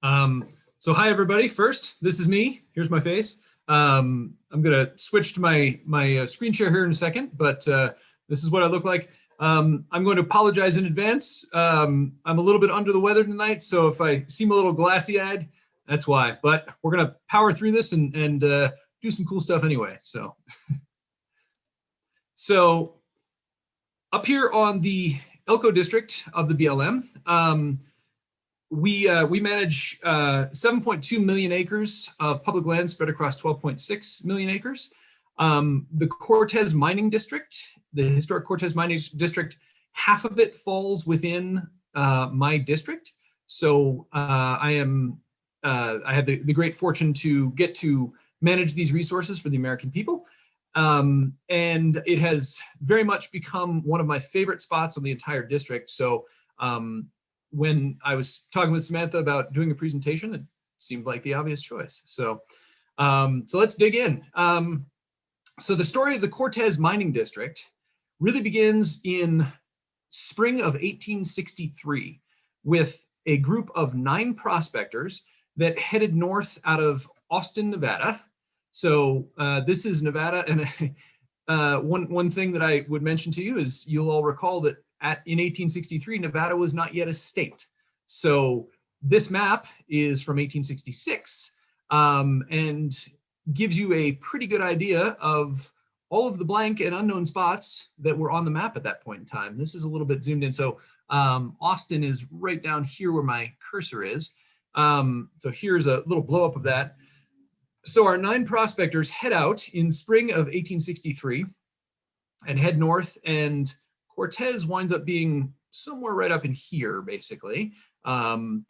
So hi everybody. First, this is me. Here's my face. I'm gonna switch to my screen share here in a second, but this is what I look like. I'm going to apologize in advance. I'm a little bit under the weather tonight, so if I seem a little glassy-eyed, that's why. But we're gonna power through this and do some cool stuff anyway. So up here on the Elko district of the BLM. We manage 7.2 million acres of public land spread across 12.6 million acres. The Cortez mining district, the historic Cortez mining district, half of it falls within my district. So I have the great fortune to get to manage these resources for the American people. And it has very much become one of my favorite spots on the entire district. So when I was talking with Samantha about doing a presentation, it seemed like the obvious choice. So let's dig in. So the story of the Cortez mining district really begins in spring of 1863 with a group of 9 prospectors that headed north out of Austin, Nevada. So this is Nevada, and one thing that I would mention to you is you'll all recall that in 1863, Nevada was not yet a state. So this map is from 1866 and gives you a pretty good idea of all of the blank and unknown spots that were on the map at that point in time. This is a little bit zoomed in. So Austin is right down here where my cursor is. So here's a little blow up of that. So our 9 prospectors head out in spring of 1863 and head north, and Cortez winds up being somewhere right up in here, basically. And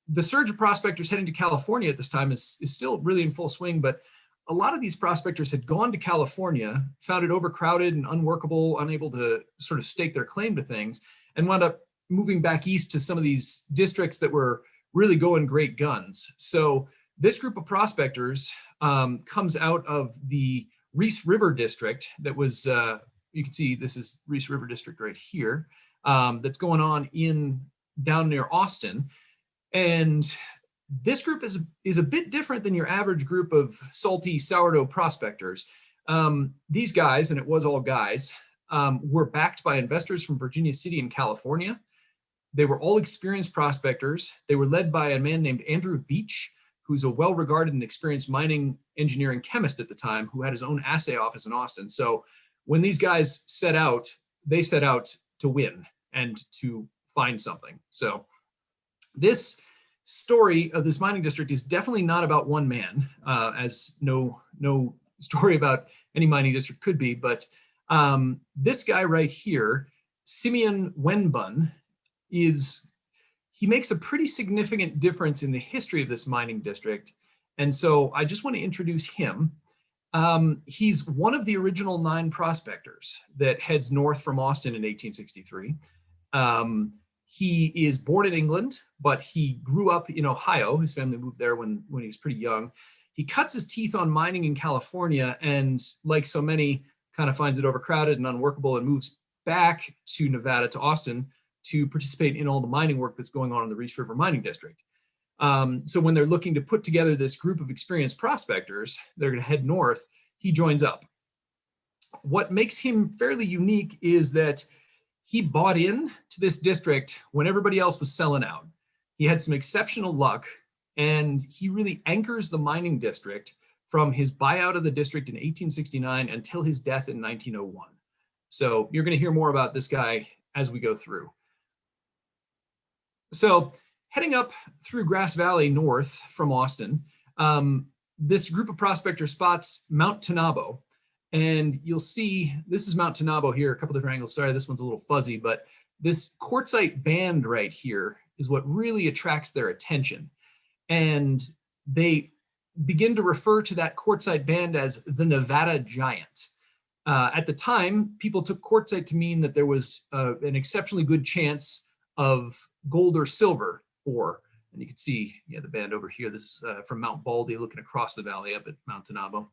the surge of prospectors heading to California at this time is still really in full swing, but a lot of these prospectors had gone to California, found it overcrowded and unworkable, unable to sort of stake their claim to things, and wound up moving back east to some of these districts that were really going great guns. So this group of prospectors comes out of the Reese River district that was, you can see this is Reese River district right here, that's going on down near Austin. And this group is a bit different than your average group of salty sourdough prospectors. These guys, and it was all guys, were backed by investors from Virginia City and California. They were all experienced prospectors. They were led by a man named Andrew Veach, who's a well-regarded and experienced mining engineer and chemist at the time, who had his own assay office in Austin. So when these guys set out, they set out to win and to find something. So this story of this mining district is definitely not about one man, as no story about any mining district could be. But this guy right here, Simeon Wenbun, he makes a pretty significant difference in the history of this mining district. And so I just want to introduce him. He's one of the original 9 prospectors that heads north from Austin in 1863. He is born in England, but he grew up in Ohio. His family moved there when he was pretty young. He cuts his teeth on mining in California, and like so many, kind of finds it overcrowded and unworkable and moves back to Nevada, to Austin, to participate in all the mining work that's going on in the Reese River mining district. So when they're looking to put together this group of experienced prospectors, they're going to head north, he joins up. What makes him fairly unique is that he bought in to this district when everybody else was selling out. He had some exceptional luck, and he really anchors the mining district from his buyout of the district in 1869 until his death in 1901. So you're going to hear more about this guy as we go through. So heading up through Grass Valley north from Austin, this group of prospectors spots Mount Tanabo. And you'll see, this is Mount Tanabo here, a couple different angles. Sorry, this one's a little fuzzy, but this quartzite band right here is what really attracts their attention. And they begin to refer to that quartzite band as the Nevada Giant. At the time, people took quartzite to mean that there was an exceptionally good chance of gold or silver ore. And you can see, the band over here. This is from Mount Baldy, looking across the valley up at Mount Tanabo.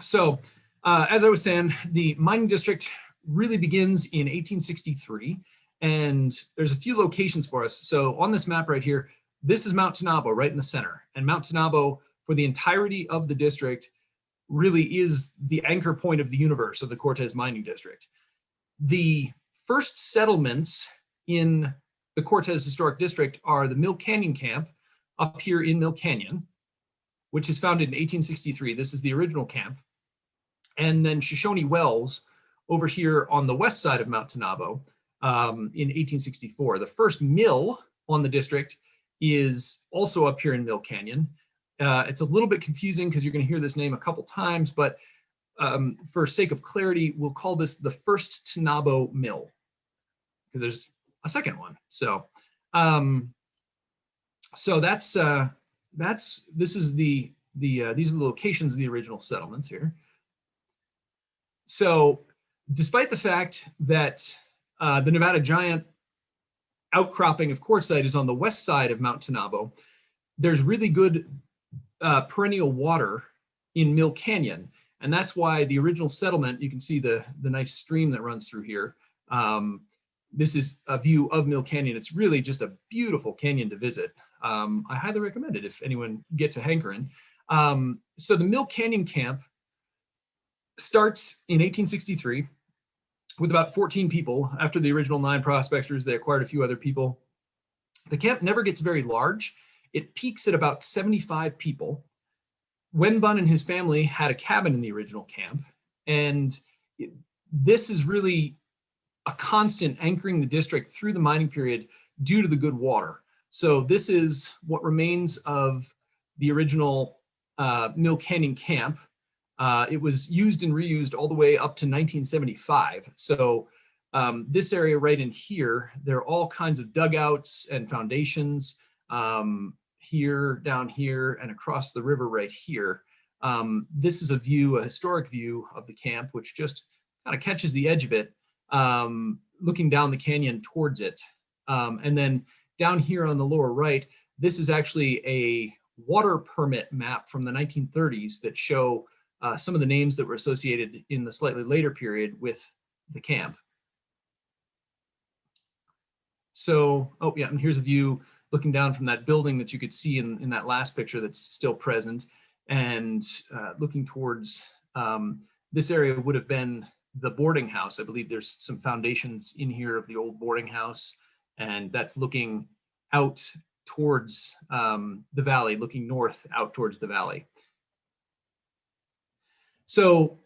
So as I was saying, the mining district really begins in 1863. And there's a few locations for us. So on this map right here, this is Mount Tanabo right in the center. And Mount Tanabo, for the entirety of the district, really is the anchor point of the universe of the Cortez mining district. The first settlements in the Cortez Historic District are the Mill Canyon Camp up here in Mill Canyon, which is founded in 1863. This is the original camp. And then Shoshone Wells over here on the west side of Mount Tanabo in 1864. The first mill on the district is also up here in Mill Canyon. It's a little bit confusing because you're going to hear this name a couple times, but for sake of clarity, we'll call this the first Tanabo Mill because there's a second one. So, this is these are the locations of the original settlements here. So, despite the fact that the Nevada Giant outcropping of quartzite is on the west side of Mount Tanabo, there's really good perennial water in Mill Canyon. And that's why the original settlement, you can see the nice stream that runs through here. This is a view of Mill Canyon. It's really just a beautiful canyon to visit. I highly recommend it if anyone gets a hankering. So the Mill Canyon camp starts in 1863 with about 14 people. After the original 9 prospectors, they acquired a few other people. The camp never gets very large. It peaks at about 75 people. Wenbun and his family had a cabin in the original camp, and this is really a constant anchoring the district through the mining period due to the good water. So this is what remains of the original Mill Canyon camp. It was used and reused all the way up to 1975. So this area right in here, there are all kinds of dugouts and foundations. Here, down here, and across the river right here. This is a historic view of the camp, which just kind of catches the edge of it, looking down the canyon towards it. And then down here on the lower right, this is actually a water permit map from the 1930s that show some of the names that were associated in the slightly later period with the camp. So, oh yeah, and here's a view looking down from that building that you could see in that last picture that's still present, and looking towards this area would have been the boarding house. I believe there's some foundations in here of the old boarding house, and that's looking out towards the valley, looking north out towards the valley. So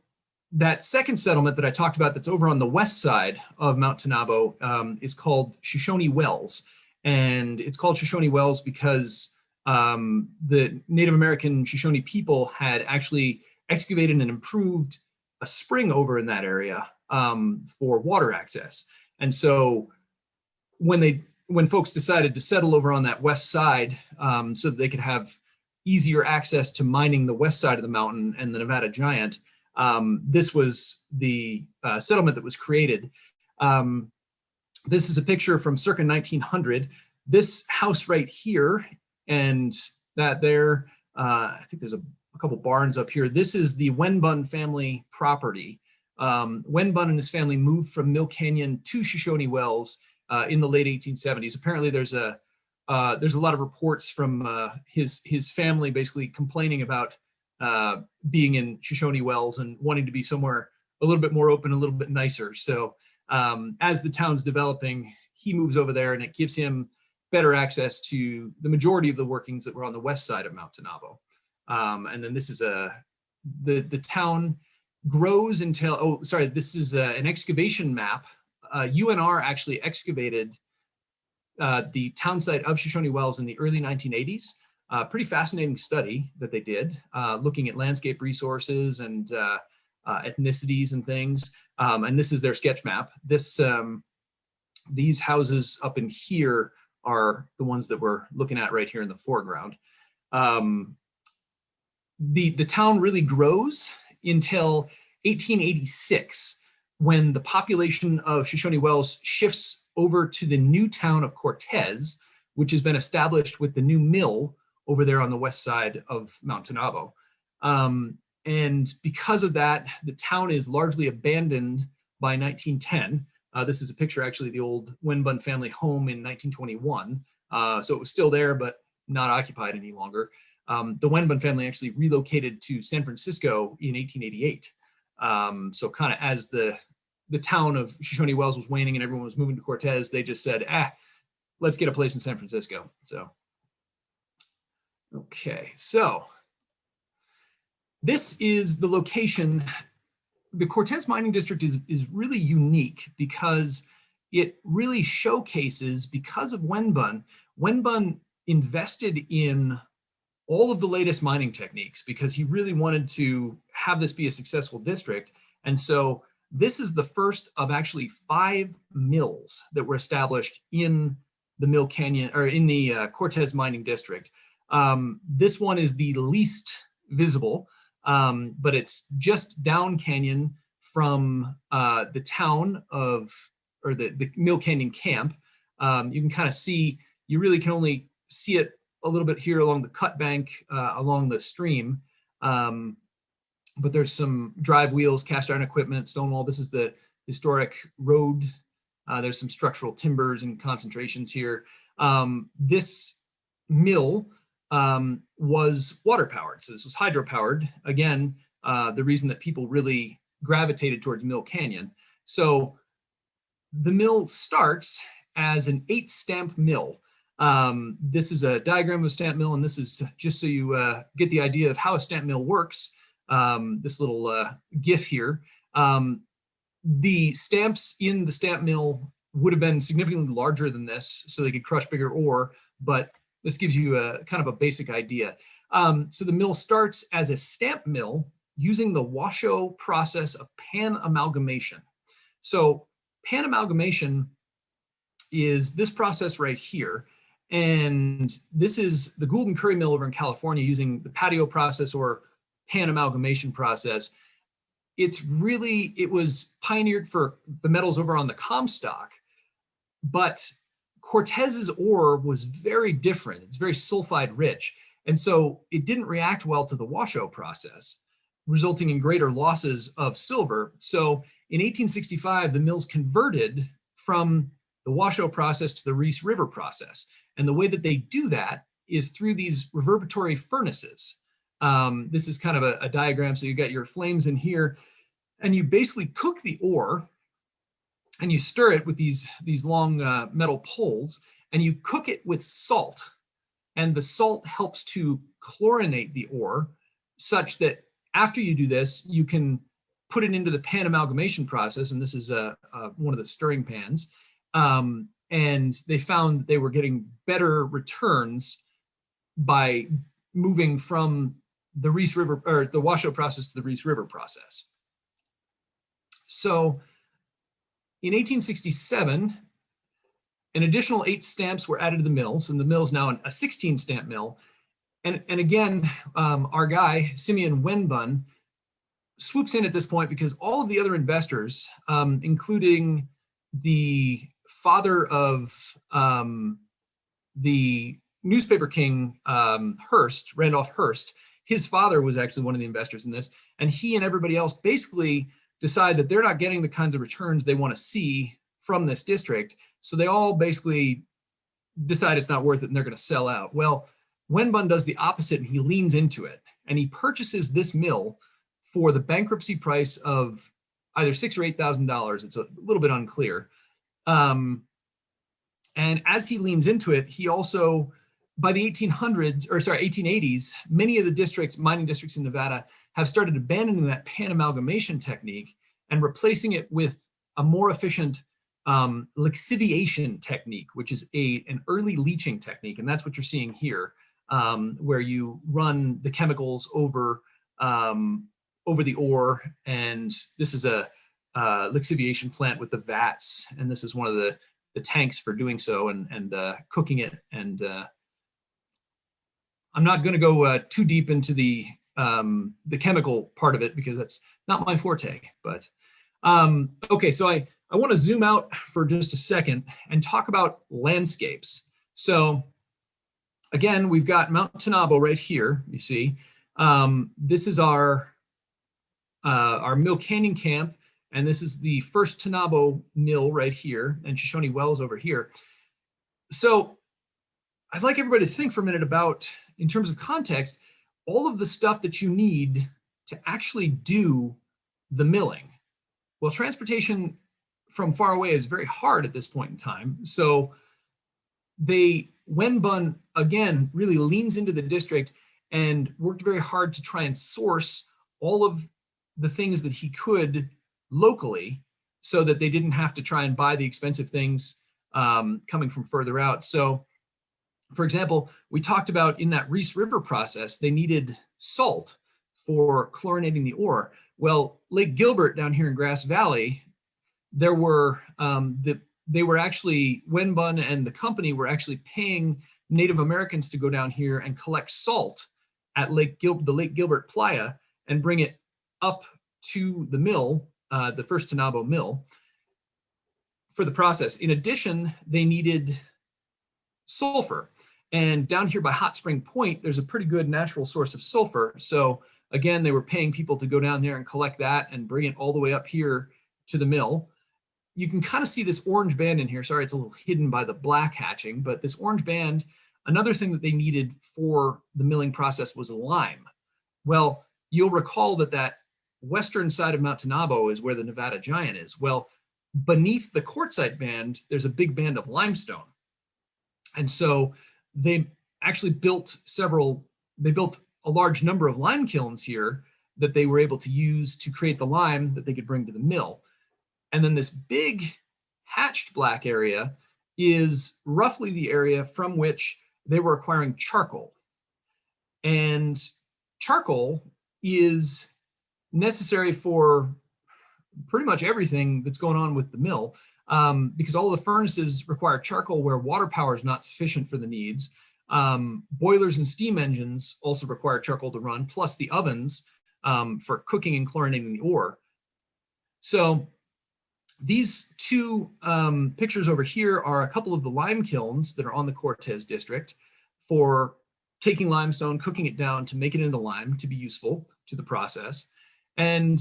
that second settlement that I talked about that's over on the west side of Mount Tanabo is called Shoshone Wells. And it's called Shoshone Wells because the Native American Shoshone people had actually excavated and improved a spring over in that area for water access. And so when folks decided to settle over on that west side so that they could have easier access to mining the west side of the mountain and the Nevada Giant, this was the settlement that was created. This is a picture from circa 1900. This house right here and that there, I think there's a couple barns up here. This is the Wenbun family property. Wenbun and his family moved from Mill Canyon to Shoshone Wells in the late 1870s. Apparently there's a lot of reports from his family basically complaining about being in Shoshone Wells and wanting to be somewhere a little bit more open, a little bit nicer. So as the town's developing, he moves over there, and it gives him better access to the majority of the workings that were on the west side of Mount Tanabo. And then this is the town grows until, oh, sorry, this is an excavation map. UNR actually excavated the town site of Shoshone Wells in the early 1980s. Pretty fascinating study that they did, looking at landscape resources and ethnicities and things. And this is their sketch map. These houses up in here are the ones that we're looking at right here in the foreground. The town really grows until 1886, when the population of Shoshone Wells shifts over to the new town of Cortez, which has been established with the new mill over there on the west side of Mount Tanabo. And because of that, the town is largely abandoned by 1910. This is a picture actually of the old Wenbun family home in 1921. So it was still there, but not occupied any longer. The Wenbun family actually relocated to San Francisco in 1888. So kind of as the town of Shoshone Wells was waning and everyone was moving to Cortez, they just said, let's get a place in San Francisco. So, okay, so this is the location. The Cortez mining district is really unique because it really showcases, because of Wenbun invested in all of the latest mining techniques because he really wanted to have this be a successful district. And so this is the first of actually 5 mills that were established in the Mill Canyon, or in the Cortez mining district. This one is the least visible, but it's just down canyon from the town of, or the Mill Canyon camp. You can kind of see, you really can only see it a little bit here along the cut bank, along the stream. But there's some drive wheels, cast iron equipment, stone wall. This is the historic road. There's some structural timbers and concentrations here. This mill was water powered. So this was hydro powered. Again, the reason that people really gravitated towards Mill Canyon. So the mill starts as an 8-stamp mill. This is a diagram of a stamp mill, and this is just so you get the idea of how a stamp mill works. This little GIF here. The stamps in the stamp mill would have been significantly larger than this, so they could crush bigger ore, but this gives you a kind of a basic idea. So the mill starts as a stamp mill using the Washoe process of pan amalgamation. So pan amalgamation is this process right here. And this is the Gould and Curry mill over in California using the patio process or pan amalgamation process. It was pioneered for the metals over on the Comstock, but Cortez's ore was very different. It's very sulfide rich. And so it didn't react well to the Washoe process, resulting in greater losses of silver. So in 1865, the mills converted from the Washoe process to the Reese River process. And the way that they do that is through these reverberatory furnaces. This is kind of a diagram. So you got your flames in here, and you basically cook the ore and you stir it with these long metal poles, and you cook it with salt. And the salt helps to chlorinate the ore such that after you do this, you can put it into the pan amalgamation process. And this is one of the stirring pans. And they found that they were getting better returns by moving from the Reese River, or the Washoe process, to the Reese River process. So in 1867, an additional 8 stamps were added to the mills, and the mill is now a 16-stamp mill. And again, our guy, Simeon Wenbun, swoops in at this point because all of the other investors, including the father of the newspaper king, Randolph Hearst, his father was actually one of the investors in this, and he and everybody else basically decide that they're not getting the kinds of returns they want to see from this district. So they all basically decide it's not worth it and they're going to sell out. Well, Wenbun does the opposite, and he leans into it, and he purchases this mill for the bankruptcy price of either $6,000 or $8,000. It's a little bit unclear. And as he leans into it, he also, by the 1880s, many of the mining districts in Nevada have started abandoning that pan amalgamation technique and replacing it with a more efficient lixiviation technique, which is an early leaching technique. And that's what you're seeing here, where you run the chemicals over the ore. And this is a lixiviation plant with the vats. And this is one of the tanks for doing so and cooking it. And I'm not going to go too deep into the chemical part of it because that's not my forte. But okay, so I want to zoom out for just a second and talk about landscapes. So again, we've got Mount Tanabo right here. You see, this is our Mill Canyon camp, And this is the first Tanabo Mill right here, and Shoshone Wells over here. So I'd like everybody to think for a minute about, in terms of context, all of the stuff that you need to actually do the milling. Well, transportation from far away is very hard at this point in time. So Wenbun, again, really leans into the district and worked very hard to try and source all of the things that he could locally so that they didn't have to try and buy the expensive things coming from further out. So, for example, we talked about in that Reese River process, they needed salt for chlorinating the ore. Well, Lake Gilbert down here in Grass Valley, there were they were actually, Wenbun and the company were actually paying Native Americans to go down here and collect salt at the Lake Gilbert Playa and bring it up to the mill, the first Tanabo Mill, for the process. In addition, they needed sulfur. And down here by Hot Spring Point, there's a pretty good natural source of sulfur. So again, they were paying people to go down there and collect that and bring it all the way up here to the mill. You can kind of see this orange band in here. Sorry, it's a little hidden by the black hatching, but this orange band, another thing that they needed for the milling process was lime. Well, you'll recall that that western side of Mount Tanabo is where the Nevada Giant is. Well, beneath the quartzite band, there's a big band of limestone. And so they actually built a large number of lime kilns here that they were able to use to create the lime that they could bring to the mill. And then this big hatched black area is roughly the area from which they were acquiring charcoal. And charcoal is necessary for pretty much everything that's going on with the mill, because all the furnaces require charcoal where water power is not sufficient for the needs. Boilers and steam engines also require charcoal to run, plus the ovens for cooking and chlorinating the ore. So these two pictures over here are a couple of the lime kilns that are on the Cortez district for taking limestone, cooking it down to make it into lime to be useful to the process. And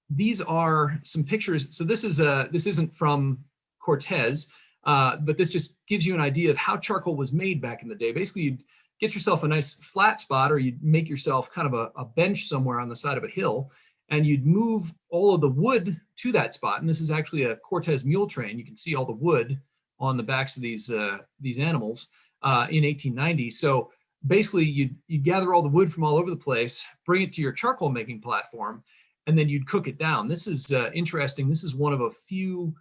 these are some pictures. So this isn't from Cortez, but this just gives you an idea of how charcoal was made back in the day. Basically, you'd get yourself a nice flat spot, or you'd make yourself kind of a bench somewhere on the side of a hill, and you'd move all of the wood to that spot. And this is actually a Cortez mule train. You can see all the wood on the backs of these animals in 1890. So basically, you'd gather all the wood from all over the place, bring it to your charcoal making platform, and then you'd cook it down. This is interesting. This is one of a few,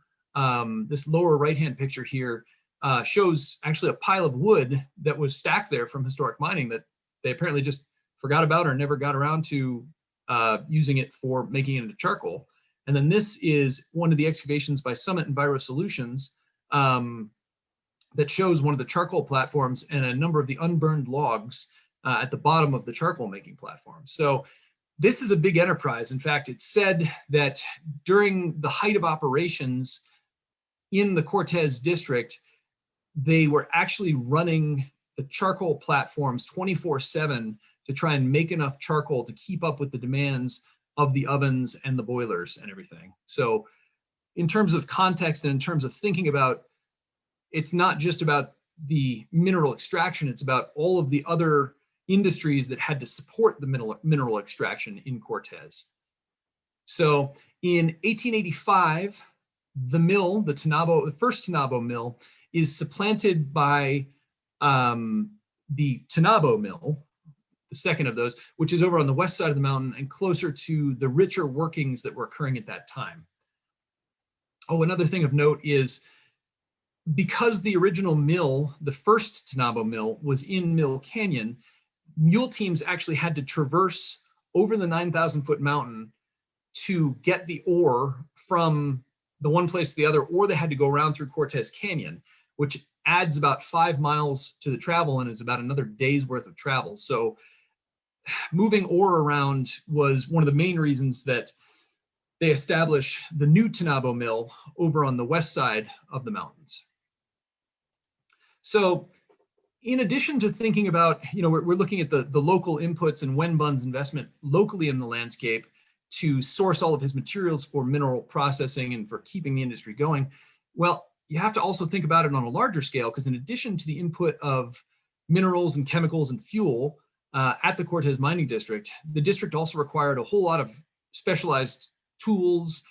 this lower right-hand picture here shows actually a pile of wood that was stacked there from historic mining that they apparently just forgot about or never got around to using it for making it into charcoal. And then this is one of the excavations by Summit Enviro Solutions that shows one of the charcoal platforms and a number of the unburned logs at the bottom of the charcoal making platform. So this is a big enterprise. In fact, it's said that during the height of operations in the Cortez district, they were actually running the charcoal platforms 24/7 to try and make enough charcoal to keep up with the demands of the ovens and the boilers and everything. So in terms of context and in terms of thinking about, it's not just about the mineral extraction, it's about all of the other industries that had to support the mineral extraction in Cortez. So in 1885, the mill, the first Tanabo Mill, is supplanted by the Tanabo Mill, the second of those, which is over on the west side of the mountain and closer to the richer workings that were occurring at that time. Oh, another thing of note is, because the original mill, the first Tanabo Mill, was in Mill Canyon, mule teams actually had to traverse over the 9,000-foot mountain to get the ore from the one place to the other, or they had to go around through Cortez Canyon, which adds about 5 miles to the travel and is about another day's worth of travel. So moving ore around was one of the main reasons that they established the new Tanabo Mill over on the west side of the mountains. So in addition to thinking about, we're looking at the local inputs and Wenbun's investment locally in the landscape to source all of his materials for mineral processing and for keeping the industry going. Well, you have to also think about it on a larger scale, because in addition to the input of minerals and chemicals and fuel at the Cortez mining district, the district also required a whole lot of specialized tools,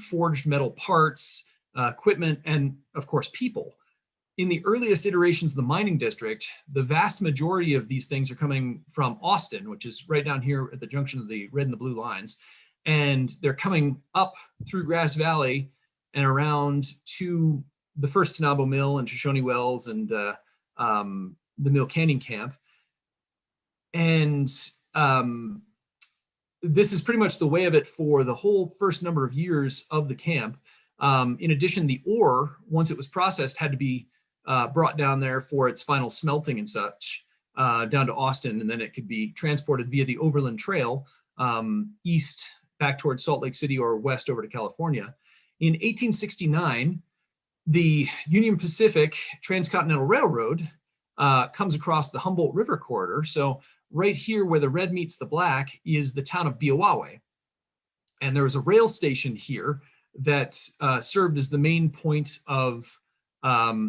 forged metal parts, equipment, and of course, people. In the earliest iterations of the mining district, the vast majority of these things are coming from Austin, which is right down here at the junction of the red and the blue lines. And they're coming up through Grass Valley and around to the first Tanabo Mill and Shoshone Wells and the Mill Canyon Camp. And this is pretty much the way of it for the whole first number of years of the camp. In addition, the ore, once it was processed, had to be brought down there for its final smelting and such, down to Austin, and then it could be transported via the Overland Trail east back towards Salt Lake City or west over to California. In 1869, the Union Pacific Transcontinental Railroad comes across the Humboldt River corridor. So right here where the red meets the black is the town of Biawawe. And there was a rail station here that served as the main point of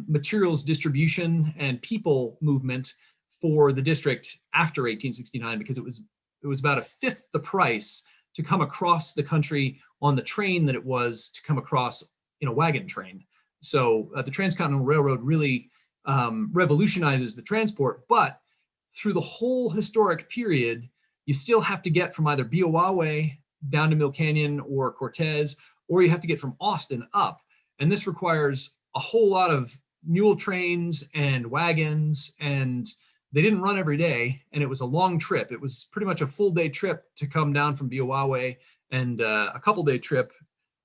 materials distribution and people movement for the district after 1869, because it was about a fifth the price to come across the country on the train that it was to come across in a wagon train. So the Transcontinental Railroad really revolutionizes the transport, but through the whole historic period, you still have to get from either Biawawe down to Mill Canyon or Cortez, or you have to get from Austin up. And this requires a whole lot of mule trains and wagons, and they didn't run every day, and it was a long trip. It was pretty much a full day trip to come down from Biawawe, and a couple day trip,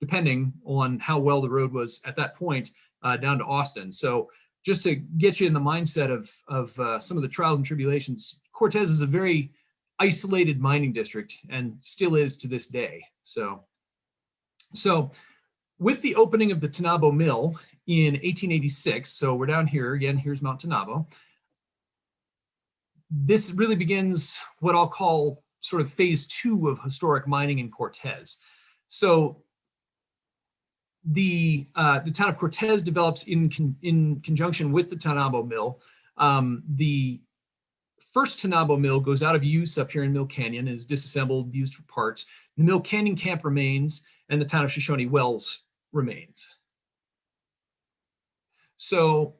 depending on how well the road was at that point, down to Austin. So just to get you in the mindset of some of the trials and tribulations, Cortez is a very isolated mining district and still is to this day. So with the opening of the Tanabo Mill in 1886, so we're down here, again, here's Mount Tanabo. This really begins what I'll call sort of phase 2 of historic mining in Cortez. So the town of Cortez develops in conjunction with the Tanabo Mill. The first Tanabo Mill goes out of use up here in Mill Canyon, is disassembled, used for parts. The Mill Canyon Camp remains, and the town of Shoshone Wells remains. So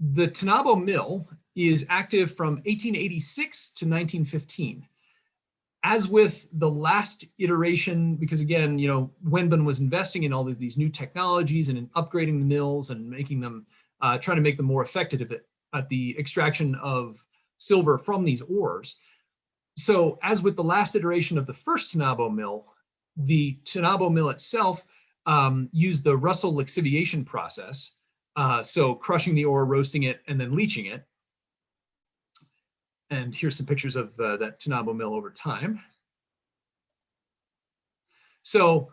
the Tanabo Mill is active from 1886 to 1915. As with the last iteration, because again, Wenbun was investing in all of these new technologies and in upgrading the mills and making them, trying to make them more effective at the extraction of silver from these ores. So as with the last iteration of the first Tanabo Mill, the Tanabo Mill itself used the Russell lixiviation process. So crushing the ore, roasting it, and then leaching it. And here's some pictures of that Tanabo Mill over time. So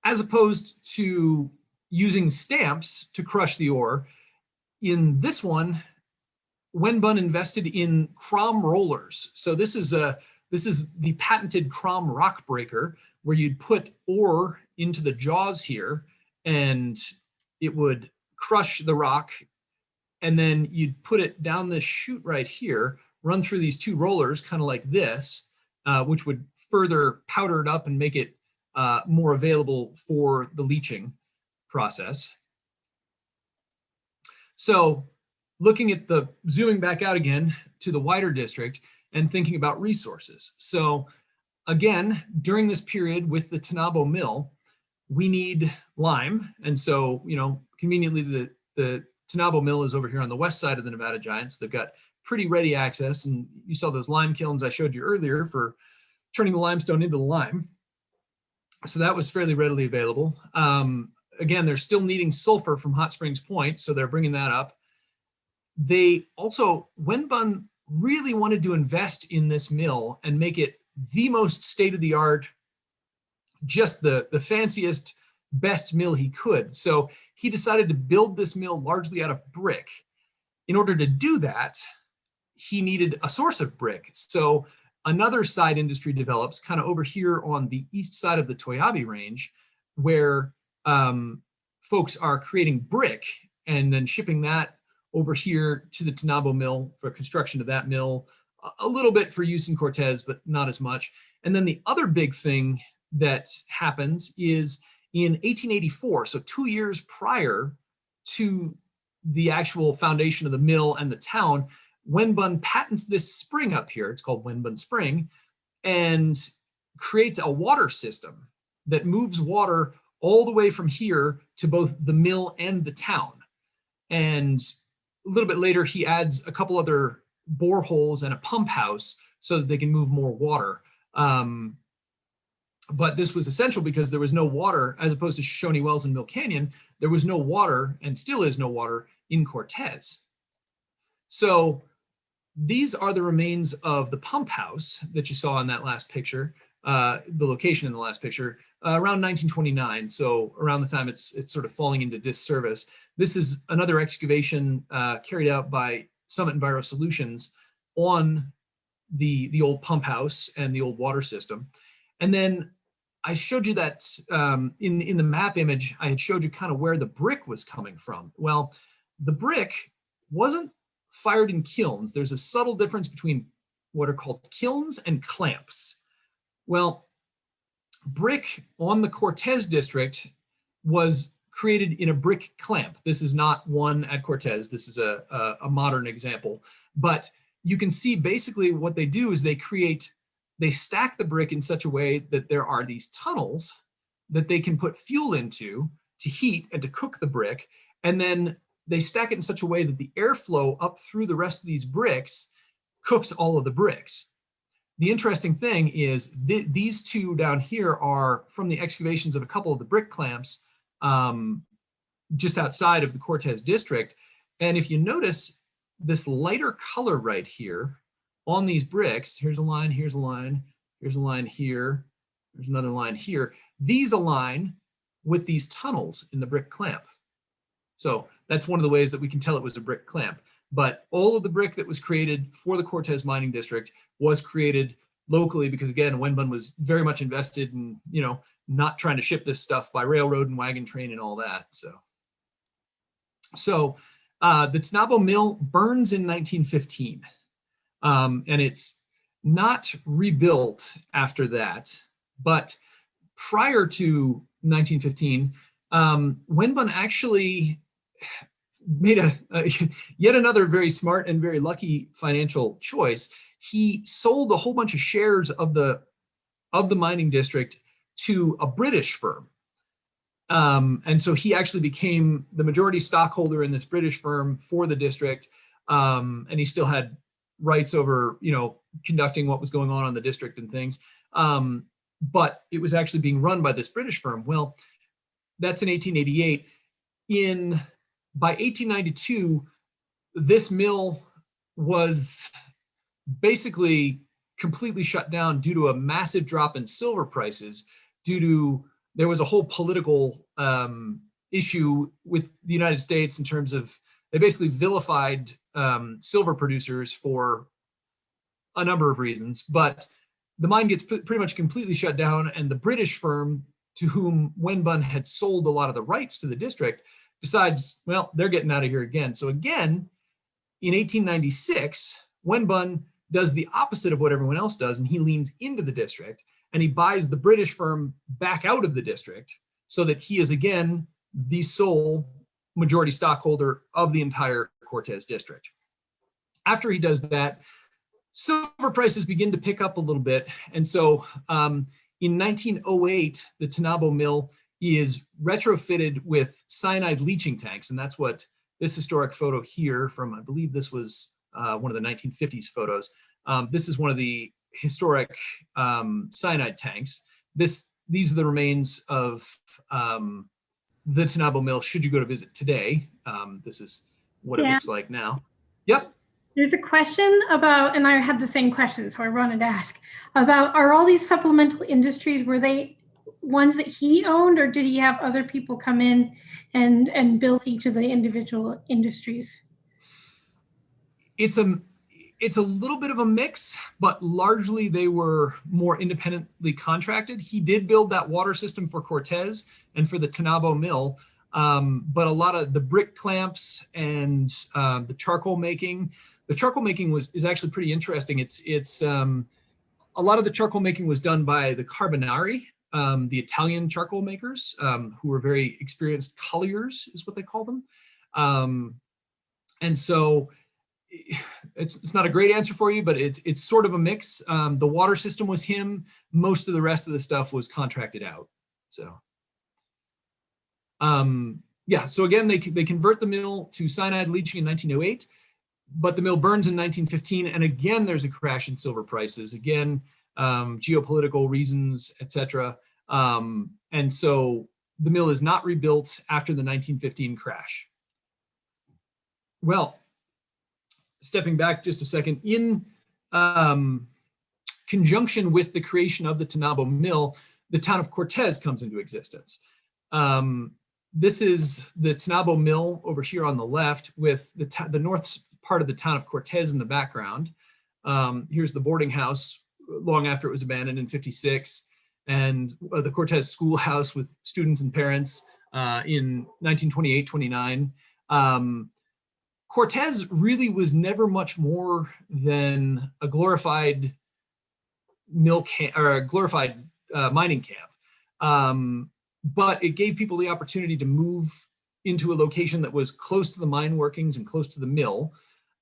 as opposed to using stamps to crush the ore, in this one, Wenbun invested in crom rollers. So this is the patented crom rock breaker, where you'd put ore into the jaws here and it would crush the rock, and then you'd put it down this chute right here, run through these two rollers, kind of like this, which would further powder it up and make it more available for the leaching process. So looking at zooming back out again to the wider district and thinking about resources. So again, during this period with the Tanabo Mill, we need lime. And so, conveniently the Tanabo Mill is over here on the west side of the Nevada Giants. They've got pretty ready access, and you saw those lime kilns I showed you earlier for turning the limestone into the lime. So that was fairly readily available. Again, they're still needing sulfur from Hot Springs Point, so they're bringing that up. They also, Wenbun really wanted to invest in this mill and make it the most state-of-the-art, just the fanciest, best mill he could. So he decided to build this mill largely out of brick. In order to do that, he needed a source of brick. So Another side industry develops kind of over here on the east side of the Toyabe Range, where folks are creating brick and then shipping that over here to the Tanabo Mill for construction of that mill, a little bit for use in Cortez, but not as much. And then the other big thing that happens is in 1884, so 2 years prior to the actual foundation of the mill and the town, Wenbun patents this spring up here, it's called Wenbun Spring, and creates a water system that moves water all the way from here to both the mill and the town. And a little bit later, he adds a couple other boreholes and a pump house so that they can move more water. But this was essential because there was no water, as opposed to Shoshone Wells and Mill Canyon, there was no water, and still is no water, in Cortez. So these are the remains of the pump house that you saw in that last picture, the location in the last picture, around 1929. So around the time it's sort of falling into disservice. This is another excavation carried out by Summit Enviro Solutions on the old pump house and the old water system. And then I showed you that in the map image, I had showed you kind of where the brick was coming from. Well, the brick wasn't fired in kilns. There's a subtle difference between what are called kilns and clamps. Well, brick on the Cortez district was created in a brick clamp. This is not one at Cortez. This is a modern example. But you can see basically what they do is they stack the brick in such a way that there are these tunnels that they can put fuel into to heat and to cook the brick. And then they stack it in such a way that the airflow up through the rest of these bricks cooks all of the bricks. The interesting thing is these two down here are from the excavations of a couple of the brick clamps just outside of the Cortez district. And if you notice this lighter color right here on these bricks, here's a line, here's a line, here's a line here, there's another line here. These align with these tunnels in the brick clamp. So that's one of the ways that we can tell it was a brick clamp. But all of the brick that was created for the Cortez mining district was created locally because, again, Wenbun was very much invested in, not trying to ship this stuff by railroad and wagon train and all that. So the Tanabo Mill burns in 1915, and it's not rebuilt after that. But prior to 1915, Wenbun actually made yet another very smart and very lucky financial choice. He sold a whole bunch of shares of the mining district to a British firm. And so he actually became the majority stockholder in this British firm for the district. And he still had rights over, conducting what was going on in the district and things. But it was actually being run by this British firm. Well, that's in 1888. By 1892, this mill was basically completely shut down due to a massive drop in silver prices. There was a whole political issue with the United States in terms of they basically vilified silver producers for a number of reasons. But the mine gets pretty much completely shut down, and the British firm to whom Wenbun had sold a lot of the rights to the district decides, well, they're getting out of here again. So again, in 1896, Wenbun does the opposite of what everyone else does, and he leans into the district, and he buys the British firm back out of the district so that he is again the sole majority stockholder of the entire Cortez district. After he does that, silver prices begin to pick up a little bit. And so in 1908, the Tanabo Mill is retrofitted with cyanide leaching tanks. And that's what this historic photo here from, I believe this was one of the 1950s photos. This is one of the historic cyanide tanks. These are the remains of the Tanabo Mill should you go to visit today. This is what it looks like now. Yep. There's a question about, and I had the same question, so I wanted to ask about, are all these supplemental industries, were they ones that he owned, or did he have other people come in and build each of the individual industries? It's It's a little bit of a mix, but largely they were more independently contracted. He did build that water system for Cortez and for the Tanabo Mill, but a lot of the brick clamps and the charcoal making is actually pretty interesting. It's a lot of the charcoal making was done by the Carbonari, the Italian charcoal makers, who were very experienced colliers, is what they call them. And so it's not a great answer for you, but it's sort of a mix. The water system was him. Most of the rest of the stuff was contracted out. So yeah, so again, they convert the mill to cyanide leaching in 1908. But the mill burns in 1915, and again, there's a crash in silver prices. Again, geopolitical reasons, etc. And so the mill is not rebuilt after the 1915 crash. Well, stepping back just a second, in conjunction with the creation of the Tanabo Mill, the town of Cortez comes into existence. This is the Tanabo Mill over here on the left, with the north part of the town of Cortez in the background. Here's the boarding house long after it was abandoned in '56, and the Cortez schoolhouse with students and parents in 1928-29. Cortez really was never much more than a glorified mill camp, or a glorified mining camp. But it gave people the opportunity to move into a location that was close to the mine workings and close to the mill.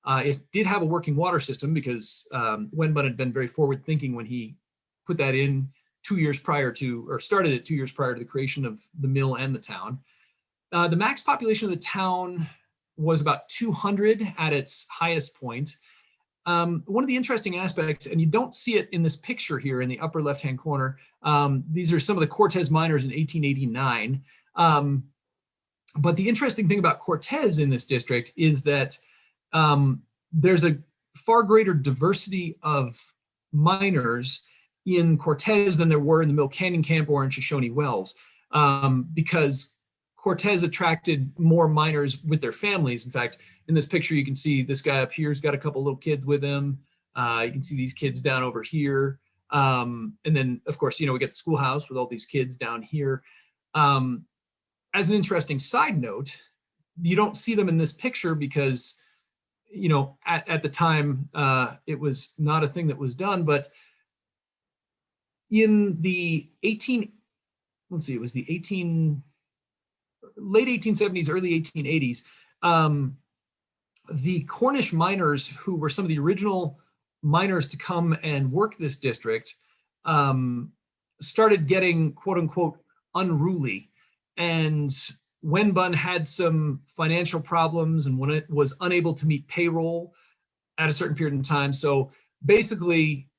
It did have a working water system because Wenbun had been very forward thinking when he put that in 2 years prior to, or started it 2 years prior to the creation of the mill and the town. The max population of the town was about 200 at its highest point. One of the interesting aspects, and you don't see it in this picture here in the upper left-hand corner, these are some of the Cortez miners in 1889. But the interesting thing about Cortez in this district is that there's a far greater diversity of miners in Cortez than there were in the Mill Canyon Camp or in Shoshone Wells, because Cortez attracted more miners with their families. In fact, in this picture, you can see this guy up here's got a couple little kids with him. You can see these kids down over here. And then, of course, we get the schoolhouse with all these kids down here. As an interesting side note, you don't see them in this picture because, at the time, it was not a thing that was done. But in the late 1870s, early 1880s, the Cornish miners, who were some of the original miners to come and work this district, started getting quote unquote unruly. And Wenbun had some financial problems and when it was unable to meet payroll at a certain period in time. So basically,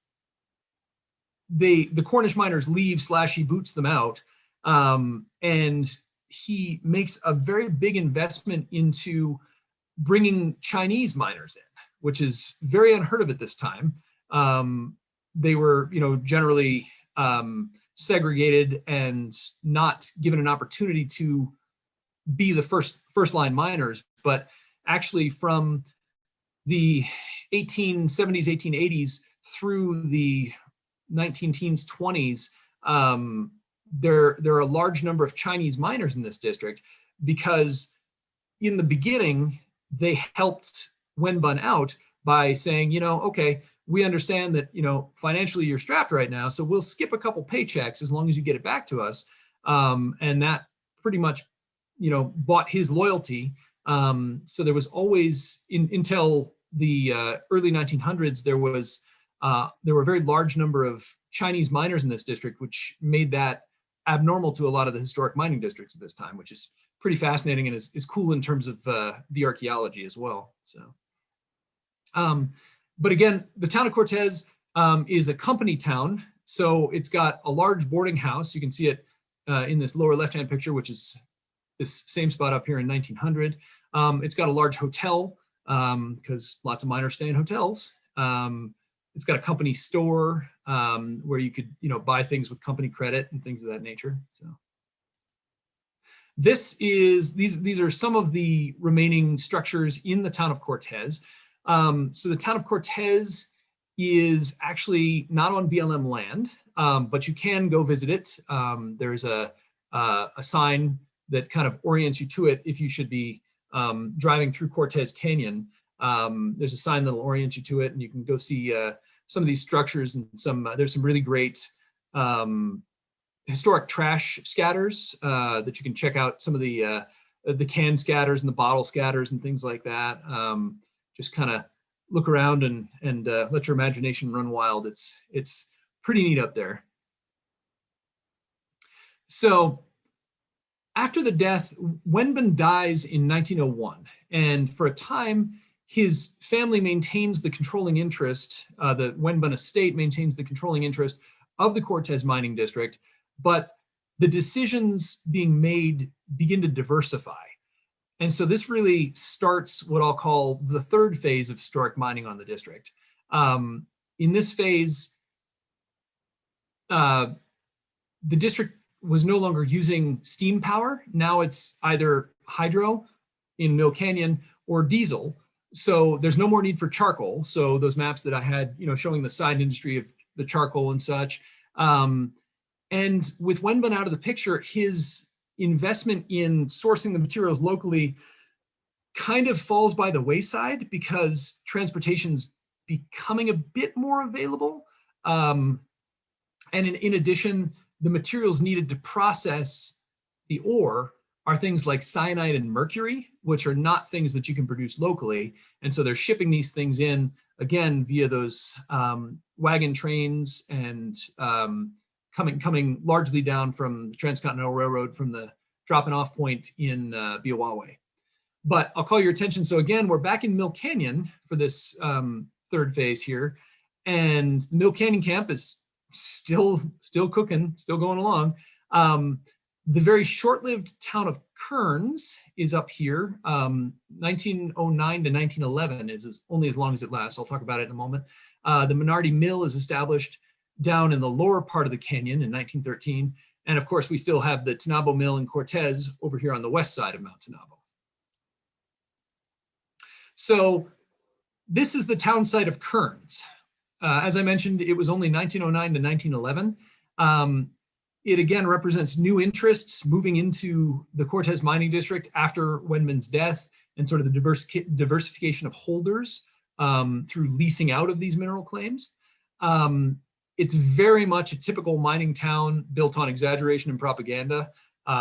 the Cornish miners leave / he boots them out. And he makes a very big investment into bringing Chinese miners in, which is very unheard of at this time. They were, generally segregated and not given an opportunity to be the first line miners. But actually, from the 1870s, 1880s through the 19-teens, 20s, there are a large number of Chinese miners in this district because in the beginning, they helped Wenbun out by saying, okay, we understand that, financially you're strapped right now, so we'll skip a couple paychecks as long as you get it back to us. And that pretty much, bought his loyalty. So there was always, until the early 1900s, there were a very large number of Chinese miners in this district, which made that abnormal to a lot of the historic mining districts at this time, which is pretty fascinating and is cool in terms of the archaeology as well. So, but again, the town of Cortez is a company town. So it's got a large boarding house. You can see it in this lower left-hand picture, which is this same spot up here in 1900. It's got a large hotel because lots of miners stay in hotels. It's got a company store where you could, buy things with company credit and things of that nature. So these are some of the remaining structures in the town of Cortez. So the town of Cortez is actually not on BLM land, but you can go visit it. There's a sign that kind of orients you to it if you should be driving through Cortez Canyon. There's a sign that'll orient you to it, and you can go see some of these structures, and there's some really great historic trash scatters that you can check out. Some of the can scatters and the bottle scatters and things like that. Just kind of look around and let your imagination run wild. It's pretty neat up there. So after the death, Wenban dies in 1901, and for a time, his family maintains the controlling interest, the Wenban estate maintains the controlling interest of the Cortez mining district, but the decisions being made begin to diversify. And so this really starts what I'll call the third phase of historic mining on the district. In this phase, the district was no longer using steam power. Now it's either hydro in Mill Canyon or diesel. So there's no more need for charcoal. So those maps that I had, showing the side industry of the charcoal and such. And with Wenban out of the picture, his investment in sourcing the materials locally kind of falls by the wayside because transportation's becoming a bit more available. And in addition, the materials needed to process the ore are things like cyanide and mercury, which are not things that you can produce locally. And so they're shipping these things in, again, via those wagon trains and coming largely down from the Transcontinental Railroad from the dropping off point in Biawawe. But I'll call your attention. So again, we're back in Mill Canyon for this third phase here. And the Mill Canyon camp is still cooking, still going along. The very short-lived town of Kearns is up here. 1909 to 1911 is only as long as it lasts. I'll talk about it in a moment. The Menardi Mill is established down in the lower part of the canyon in 1913. And of course, we still have the Tanabo Mill in Cortez over here on the west side of Mount Tanabo. So this is the town site of Kearns. As I mentioned, it was only 1909 to 1911. It again represents new interests moving into the Cortez mining district after Wenban's death and sort of the diversification of holders through leasing out of these mineral claims. It's very much a typical mining town built on exaggeration and propaganda,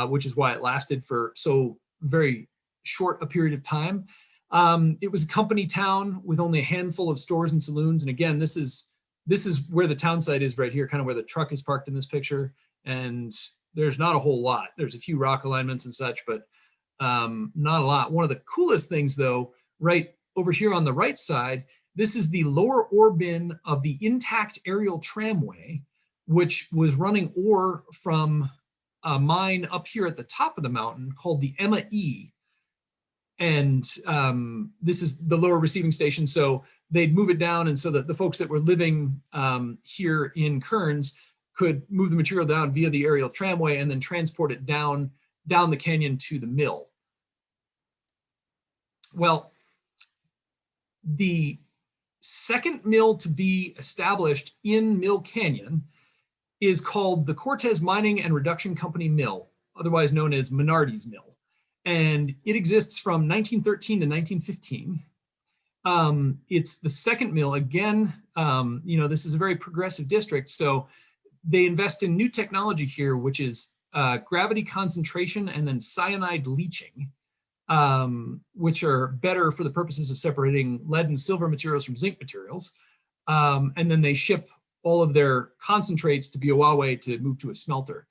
which is why it lasted for so very short a period of time. It was a company town with only a handful of stores and saloons. And again, this is where the town site is right here, kind of where the truck is parked in this picture. And there's not a whole lot. There's a few rock alignments and such, but not a lot. One of the coolest things though, right over here on the right side, this is the lower ore bin of the intact aerial tramway, which was running ore from a mine up here at the top of the mountain called the Emma E. And this is the lower receiving station. So they'd move it down. And so that the folks that were living here in Kearns could move the material down via the aerial tramway and then transport it down the canyon to the mill. Well, the second mill to be established in Mill Canyon is called the Cortez Mining and Reduction Company Mill, otherwise known as Menardi's Mill. And it exists from 1913 to 1915. It's the second mill. Again, this is a very progressive district. So they invest in new technology here, which is gravity concentration and then cyanide leaching, which are better for the purposes of separating lead and silver materials from zinc materials. And then they ship all of their concentrates to Biawawe to move to a smelter.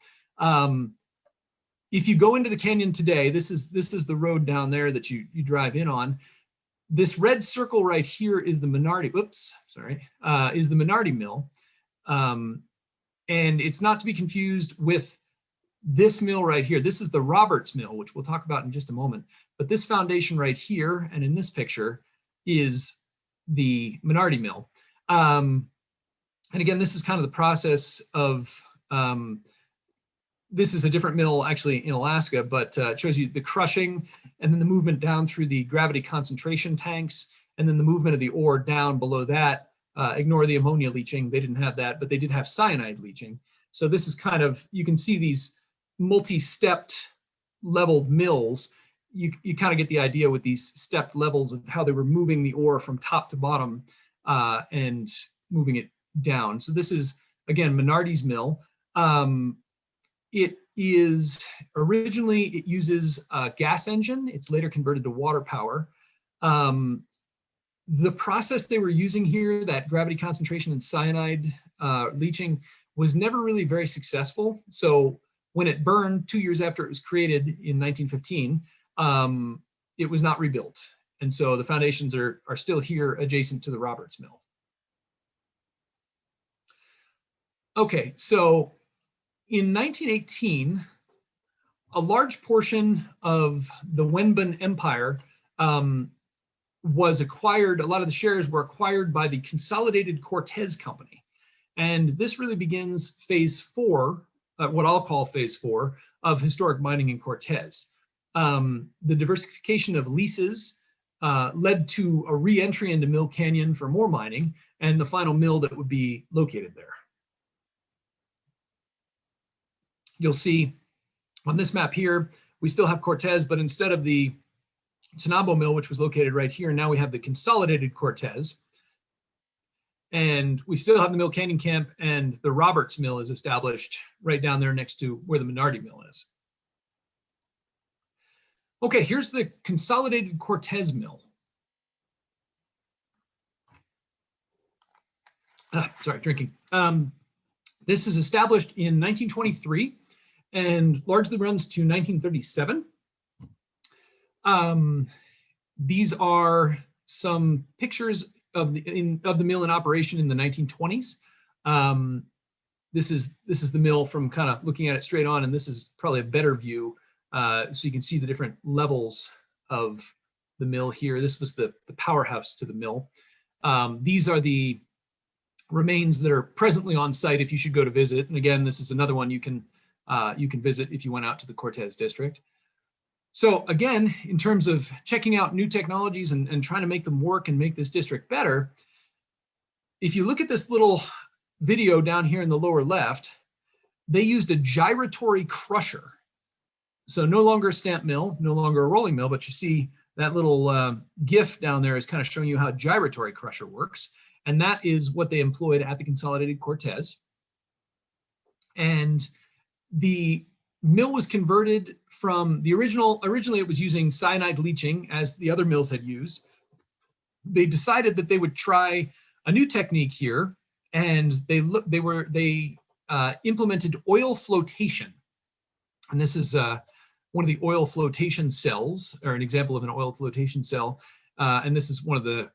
If you go into the canyon today, this is the road down there that you drive in on. This red circle right here is the Menardi, is the Menardi Mill. And it's not to be confused with this mill right here. This is the Roberts Mill, which we'll talk about in just a moment. But this foundation right here and in this picture is the Menardi Mill. And again, this is kind of the process of, this is a different mill actually in Alaska, but it shows you the crushing and then the movement down through the gravity concentration tanks and then the movement of the ore down below that. Ignore the ammonia leaching, they didn't have that, but they did have cyanide leaching. So this is kind of, you can see these multi-stepped leveled mills. You kind of get the idea with these stepped levels of how they were moving the ore from top to bottom and moving it down. So this is, again, Minardi's mill. It is originally, it uses a gas engine. It's later converted to water power. The process they were using here, that gravity concentration and cyanide leaching, was never really very successful. So when it burned 2 years after it was created in 1915, it was not rebuilt. And so the foundations are still here adjacent to the Roberts Mill. Okay, so in 1918, a large portion of the Wenban Empire was acquired, a lot of the shares were acquired by the Consolidated Cortez Company. And this really begins phase 4, what I'll call phase 4 of historic mining in Cortez. The diversification of leases led to a re-entry into Mill Canyon for more mining and the final mill that would be located there. You'll see on this map here, we still have Cortez, but instead of the Tanabo Mill, which was located right here, now we have the Consolidated Cortez. And we still have the Mill Canyon Camp, and the Roberts Mill is established right down there next to where the Minardi Mill is. Okay, here's the Consolidated Cortez Mill. Sorry, drinking. This is established in 1923 and largely runs to 1937. These are some pictures of the mill in operation in the 1920s. This is the mill from kind of looking at it straight on, and this is probably a better view, so you can see the different levels of the mill here. This was the powerhouse to the mill. These are the remains that are presently on site if you should go to visit. And again, this is another one you can visit if you went out to the Cortez district. So again, in terms of checking out new technologies and trying to make them work and make this district better, if you look at this little video down here in the lower left, they used a gyratory crusher. So no longer a stamp mill, no longer a rolling mill, but you see that little GIF down there is kind of showing you how a gyratory crusher works. And that is what they employed at the Consolidated Cortez. And the mill was converted from the originally it was using cyanide leaching as the other mills had used. They decided that they would try a new technique here, and they implemented oil flotation. And this is one of the oil flotation cells, or an example of an oil flotation cell. And this is one of the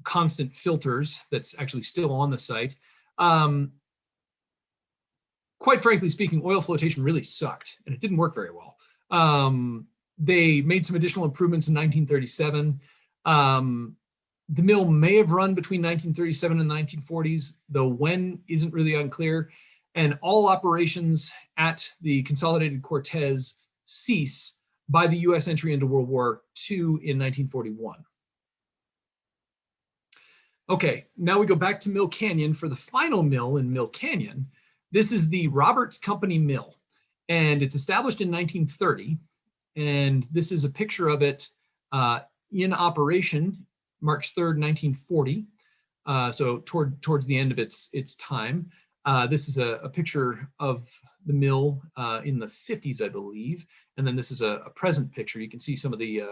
constant filters that's actually still on the site. Quite frankly speaking, oil flotation really sucked and it didn't work very well. They made some additional improvements in 1937. The mill may have run between 1937 and 1940s, though when isn't really unclear. And all operations at the Consolidated Cortez cease by the US entry into World War II in 1941. Okay, now we go back to Mill Canyon for the final mill in Mill Canyon. This is the Roberts Company Mill, and it's established in 1930. And this is a picture of it in operation March 3rd, 1940. So towards the end of its time. This is a picture of the mill in the 50s, I believe. And then this is a present picture. You can see some of the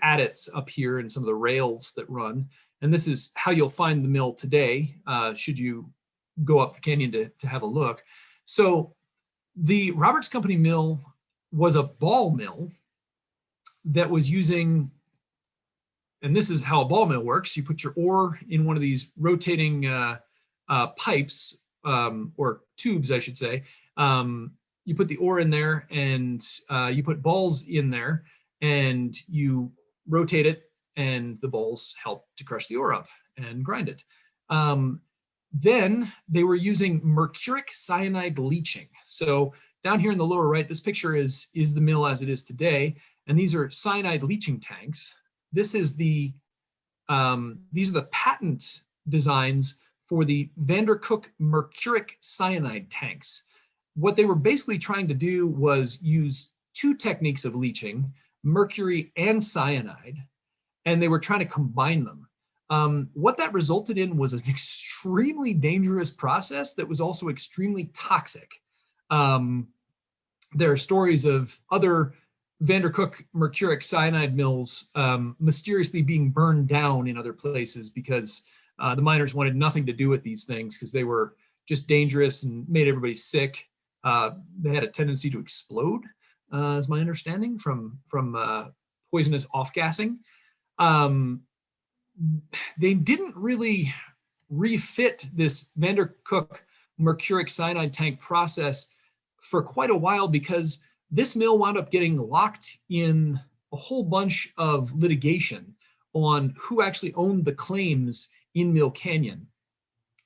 adits up here and some of the rails that run. And this is how you'll find the mill today, should you go up the canyon to have a look. So the Roberts Company Mill was a ball mill that was using, and this is how a ball mill works. You put your ore in one of these rotating pipes, or tubes, I should say. You put the ore in there, and you put balls in there, and you rotate it, and the balls help to crush the ore up and grind it. Then they were using mercuric cyanide leaching. So down here in the lower right, this picture is the mill as it is today, and these are cyanide leaching tanks. This is the these are the patent designs for the Vandercook mercuric cyanide tanks. What they were basically trying to do was use two techniques of leaching, mercury and cyanide, and they were trying to combine them. What that resulted in was an extremely dangerous process that was also extremely toxic. There are stories of other Vandercook mercuric cyanide mills mysteriously being burned down in other places because the miners wanted nothing to do with these things because they were just dangerous and made everybody sick. They had a tendency to explode, is my understanding, from poisonous off-gassing. They didn't really refit this Vandercook mercuric cyanide tank process for quite a while because this mill wound up getting locked in a whole bunch of litigation on who actually owned the claims in Mill Canyon.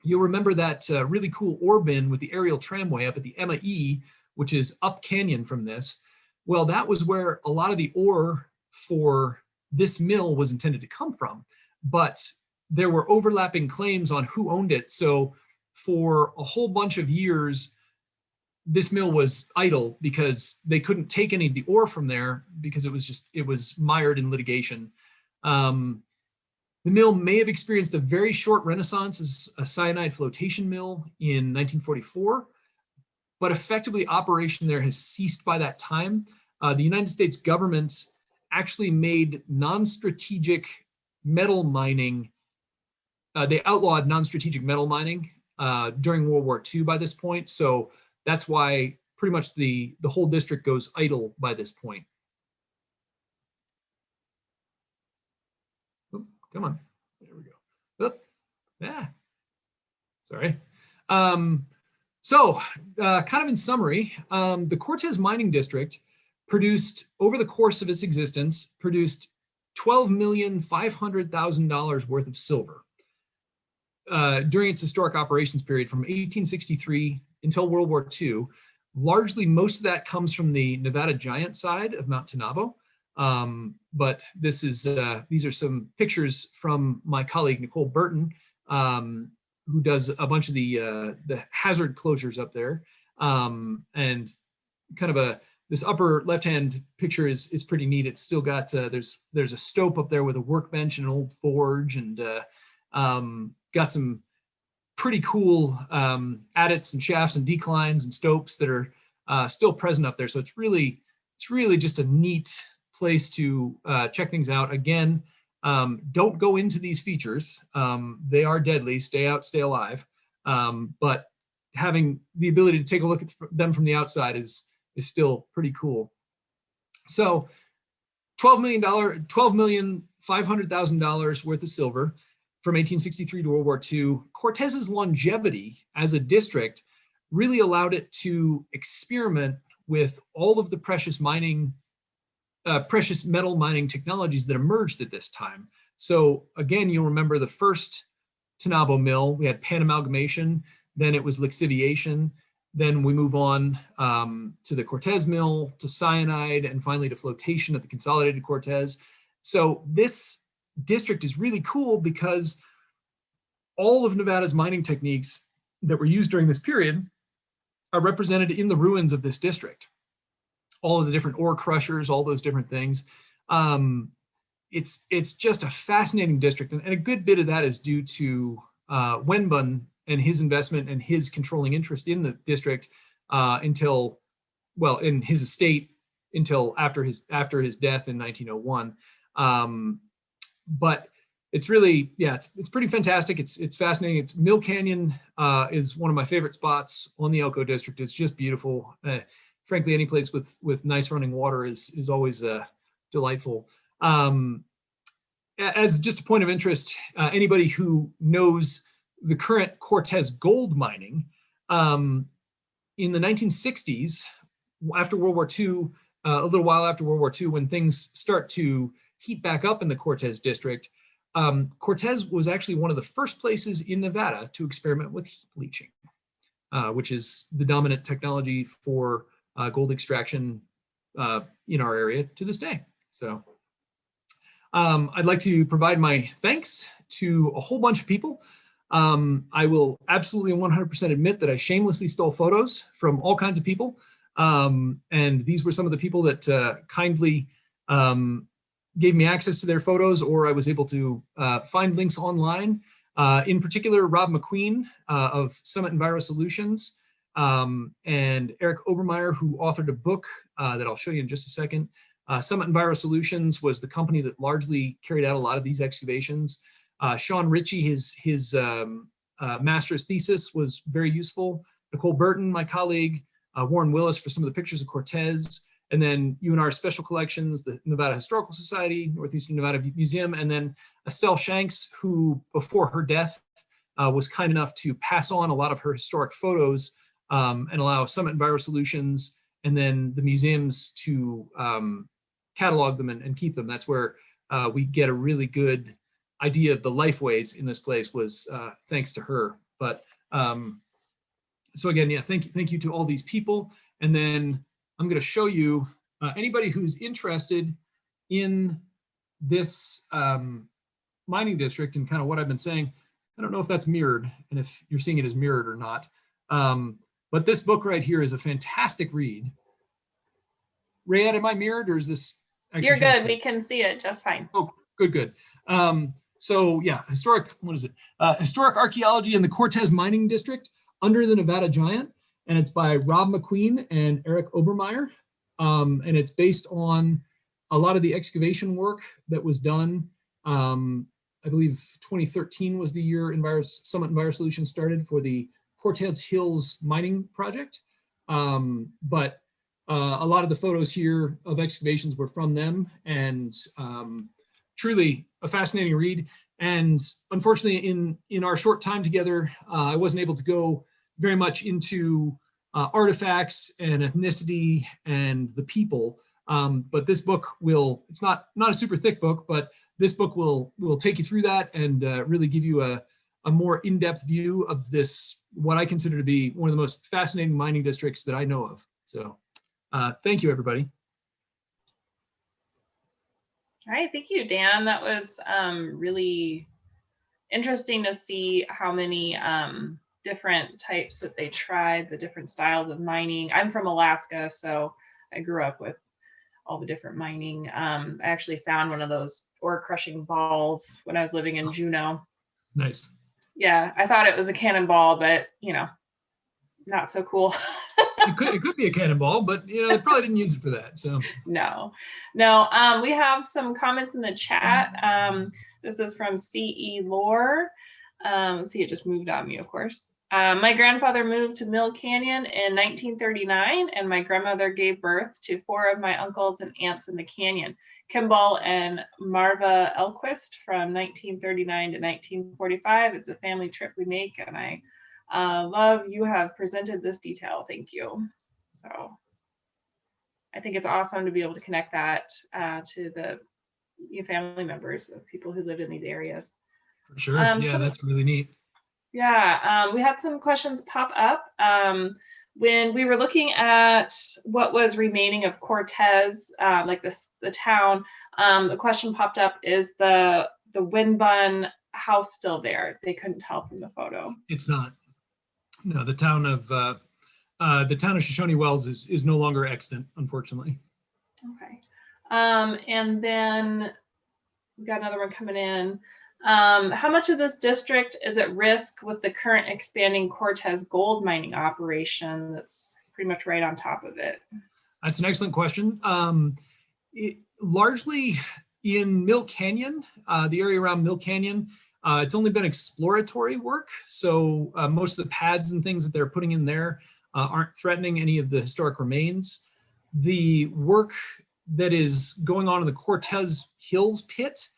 You'll remember that really cool ore bin with the aerial tramway up at the Emma E, which is up canyon from this. Well, that was where a lot of the ore for this mill was intended to come from, but there were overlapping claims on who owned it. So for a whole bunch of years, this mill was idle because they couldn't take any of the ore from there because it was mired in litigation. The mill may have experienced a very short renaissance as a cyanide flotation mill in 1944, but effectively operation there has ceased by that time. The United States government actually made non-strategic metal mining, they outlawed non-strategic metal mining during World War II by this point. So that's why pretty much the whole district goes idle by this point. Oh, come on, there we go. Oh, yeah, sorry. So kind of in summary, the Cortez mining district produced, over the course of its existence, produced $12,500,000 worth of silver during its historic operations period from 1863 until World War II. Largely, most of that comes from the Nevada Giant side of Mount Tanabo. But this is these are some pictures from my colleague Nicole Burton, who does a bunch of the hazard closures up there, and kind of this upper left-hand picture is pretty neat. It's still got there's a stope up there with a workbench and an old forge, and got some pretty cool adits and shafts and declines and stopes that are still present up there. So it's really just a neat place to check things out. Again, don't go into these features. They are deadly. Stay out, stay alive. But having the ability to take a look at them from the outside is still pretty cool. So $12,500,000 worth of silver from 1863 to World War II. Cortez's longevity as a district really allowed it to experiment with all of the precious metal mining technologies that emerged at this time. So again, you'll remember the first Tanabo Mill, we had pan amalgamation, then it was lixiviation, then we move on to the Cortez Mill, to cyanide, and finally to flotation at the Consolidated Cortez. So this district is really cool because all of Nevada's mining techniques that were used during this period are represented in the ruins of this district. All of the different ore crushers, all those different things. It's just a fascinating district, and a good bit of that is due to Wenbun and his investment and his controlling interest in the district until, well, in his estate until after his death in 1901. But it's really, yeah, it's pretty fantastic. It's fascinating. It's Mill Canyon is one of my favorite spots on the Elko district. It's just beautiful. Frankly, any place with nice running water is always delightful. As just a point of interest, anybody who knows the current Cortez gold mining, in the 1960s, after World War II, a little while after World War II, when things start to heat back up in the Cortez district, Cortez was actually one of the first places in Nevada to experiment with heap leaching, which is the dominant technology for gold extraction in our area to this day. So I'd like to provide my thanks to a whole bunch of people. I will absolutely 100% admit that I shamelessly stole photos from all kinds of people. And these were some of the people that kindly gave me access to their photos, or I was able to find links online. In particular, Rob McQueen of Summit Enviro Solutions, and Eric Obermeyer, who authored a book that I'll show you in just a second. Summit Enviro Solutions was the company that largely carried out a lot of these excavations. Sean Ritchie, his master's thesis was very useful. Nicole Burton, my colleague, Warren Willis for some of the pictures of Cortez, and then UNR Special Collections, the Nevada Historical Society, Northeastern Nevada Museum, and then Estelle Shanks, who before her death was kind enough to pass on a lot of her historic photos and allow Summit Enviro Solutions and then the museums to catalog them and keep them. That's where we get a really good idea of the lifeways in this place, was thanks to her. But so again, yeah, thank you to all these people. And then I'm going to show you anybody who's interested in this mining district and kind of what I've been saying. I don't know if that's mirrored and if you're seeing it as mirrored or not. But this book right here is a fantastic read. Rayette, am I mirrored, or is this actually? You're good. We can see it just fine. Oh, good. So yeah, historic archaeology in the Cortez mining district under the Nevada Giant, and it's by Rob McQueen and Eric Obermeyer, and it's based on a lot of the excavation work that was done. I believe 2013 was the year Summit Enviro Solutions started for the Cortez Hills mining project, but a lot of the photos here of excavations were from them, and truly a fascinating read. And unfortunately, in our short time together, I wasn't able to go very much into artifacts and ethnicity and the people. But this book it's not a super thick book, but this book will take you through that and really give you a more in-depth view of this, what I consider to be one of the most fascinating mining districts that I know of. So thank you, everybody. All right, thank you, Dan. That was really interesting to see how many different types that they tried, the different styles of mining. I'm from Alaska, so I grew up with all the different mining. I actually found one of those ore crushing balls when I was living in Juneau. Nice. Yeah, I thought it was a cannonball, but not so cool. It could be a cannonball, but they probably didn't use it for that. So no. We have some comments in the chat. This is from C.E. Lore. Let's see, it just moved on me, of course. My grandfather moved to Mill Canyon in 1939, and my grandmother gave birth to 4 of my uncles and aunts in the canyon, Kimball and Marva Elquist, from 1939 to 1945. It's a family trip we make, and I love you have presented this detail. Thank you. So I think it's awesome to be able to connect that to the family members of people who lived in these areas. For sure. Yeah, that's really neat. Yeah, we had some questions pop up. When we were looking at what was remaining of Cortez, like the town, the question popped up, is the Windbun house still there? They couldn't tell from the photo. It's not. No, the town of Shoshone Wells is no longer extant, unfortunately. Okay. And then we got another one coming in. How much of this district is at risk with the current expanding Cortez gold mining operation that's pretty much right on top of it? That's an excellent question. Largely in Mill Canyon, the area around Mill Canyon, it's only been exploratory work. So most of the pads and things that they're putting in there aren't threatening any of the historic remains. The work that is going on in the Cortez Hills pit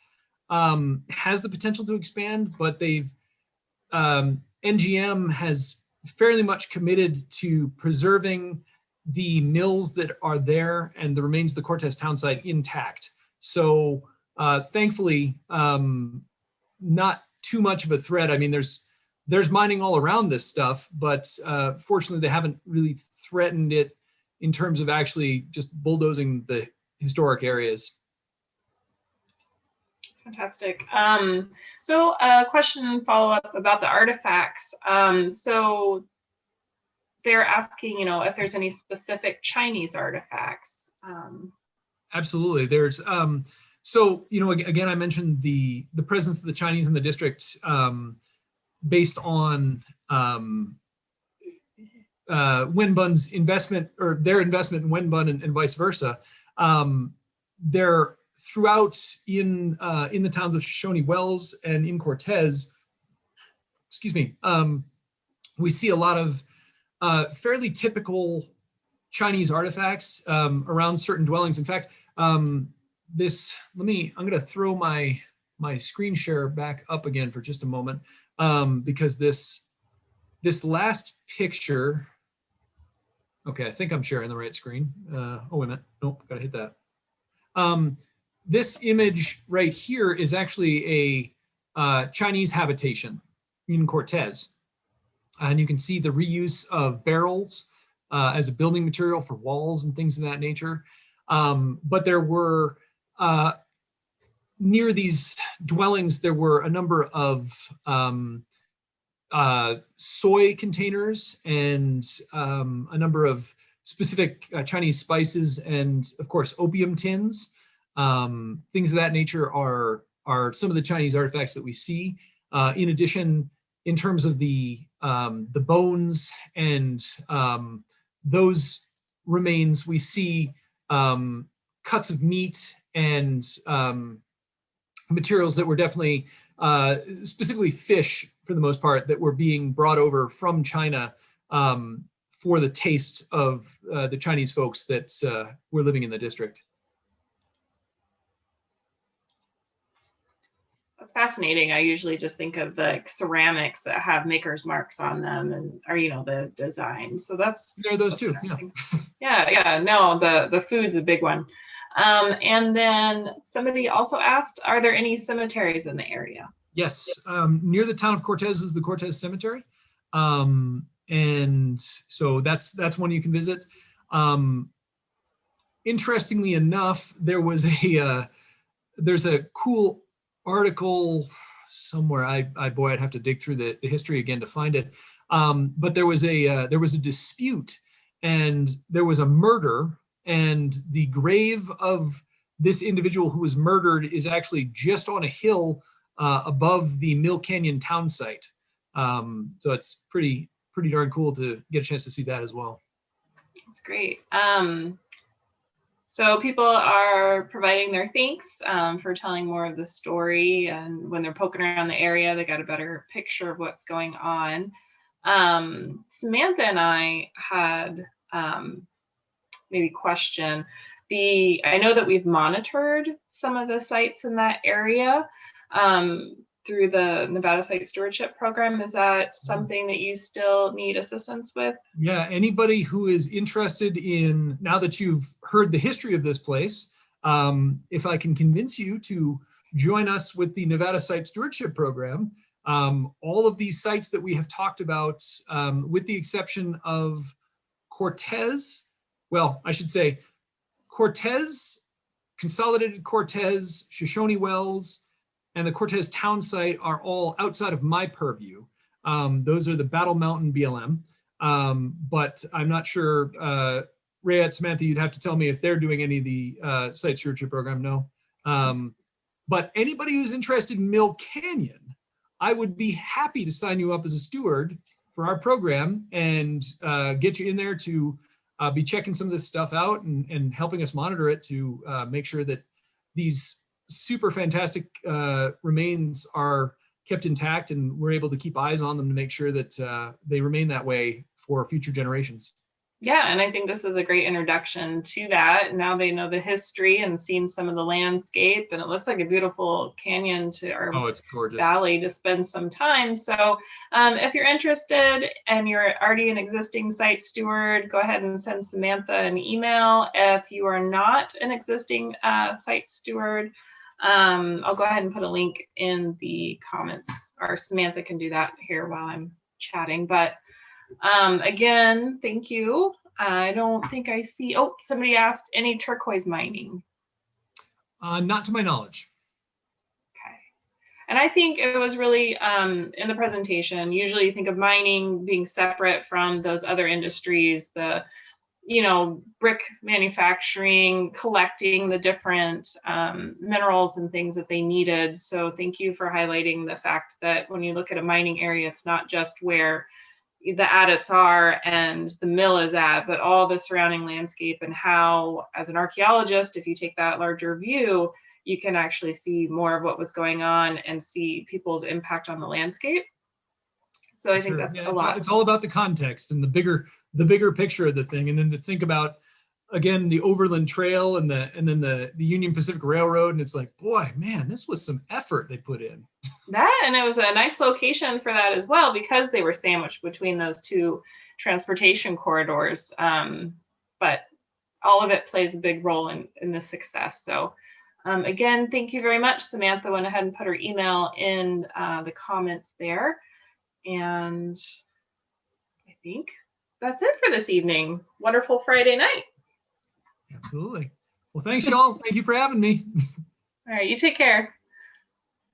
has the potential to expand, but NGM has fairly much committed to preserving the mills that are there and the remains of the Cortez town site intact. So thankfully, not too much of a threat. I mean, there's mining all around this stuff, but fortunately they haven't really threatened it in terms of actually just bulldozing the historic areas. Fantastic. So a question follow-up about the artifacts. So they're asking, if there's any specific Chinese artifacts. Absolutely. There's so again, I mentioned the presence of the Chinese in the district based on Wenbun's investment, or their investment in Wenbun, and vice versa. They're throughout in the towns of Shoshone Wells and in Cortez. Excuse me. We see a lot of fairly typical Chinese artifacts around certain dwellings. In fact, I'm going to throw my screen share back up again for just a moment, because this last picture. Okay, I think I'm sharing the right screen. Oh, wait a minute. Nope, gotta hit that. This image right here is actually a Chinese habitation in Cortez. And you can see the reuse of barrels as a building material for walls and things of that nature. But there were, near these dwellings, there were a number of soy containers and a number of specific Chinese spices, and of course opium tins. Things of that nature are some of the Chinese artifacts that we see. In addition, in terms of the bones and those remains, we see cuts of meat and materials that were definitely, specifically fish for the most part, that were being brought over from China for the taste of the Chinese folks that were living in the district. That's fascinating. I usually just think of the ceramics that have maker's marks on them, or the design. So there are those too. Yeah. No, the food's a big one. And then somebody also asked, are there any cemeteries in the area? Yes, near the town of Cortez is the Cortez Cemetery, and so that's one you can visit. Interestingly enough, there's a cool article somewhere. I'd have to dig through the history again to find it. But there was a dispute, and there was a murder, and the grave of this individual who was murdered is actually just on a hill above the Mill Canyon town site. So it's pretty darn cool to get a chance to see that as well. That's great. So people are providing their thanks for telling more of the story, and when they're poking around the area, they got a better picture of what's going on. Samantha and I had maybe question. I know that we've monitored some of the sites in that area through the Nevada Site Stewardship Program. Is that something that you still need assistance with? Yeah, anybody who is interested in, now that you've heard the history of this place, if I can convince you to join us with the Nevada Site Stewardship Program, all of these sites that we have talked about, with the exception of Cortez, well, I should say Cortez, Consolidated Cortez, Shoshone Wells, and the Cortez town site are all outside of my purview. Those are the Battle Mountain BLM, but I'm not sure, Rayette, Samantha, you'd have to tell me if they're doing any of the site stewardship program, no. But anybody who's interested in Mill Canyon, I would be happy to sign you up as a steward for our program and get you in there to be checking some of this stuff out and helping us monitor it to make sure that these super fantastic remains are kept intact, and we're able to keep eyes on them to make sure that they remain that way for future generations. Yeah, and I think this is a great introduction to that. Now they know the history and seen some of the landscape, and it looks like a beautiful canyon it's gorgeous. Valley to spend some time. So if you're interested and you're already an existing site steward, go ahead and send Samantha an email. If you are not an existing site steward, I'll go ahead and put a link in the comments, or Samantha can do that here while I'm chatting. But again, thank you. I don't think I see, somebody asked, any turquoise mining? Not to my knowledge. And I think it was really in the presentation, usually you think of mining being separate from those other industries, the brick manufacturing, collecting the different minerals and things that they needed. So thank you for highlighting the fact that when you look at a mining area, it's not just where the adits are and the mill is at, but all the surrounding landscape, and how, as an archaeologist, if you take that larger view, you can actually see more of what was going on and see people's impact on the landscape. So I think that's a lot. It's all about the context and the bigger picture of the thing. And then to think about, again, the Overland Trail and then the Union Pacific Railroad. And it's like, boy, man, this was some effort they put in. That, and it was a nice location for that as well, because they were sandwiched between those two transportation corridors. But all of it plays a big role in the success. So again, thank you very much. Samantha went ahead and put her email in the comments there. And I think that's it for this evening. Wonderful Friday night. Absolutely. Well, thanks, y'all. Thank you for having me. All right, you take care.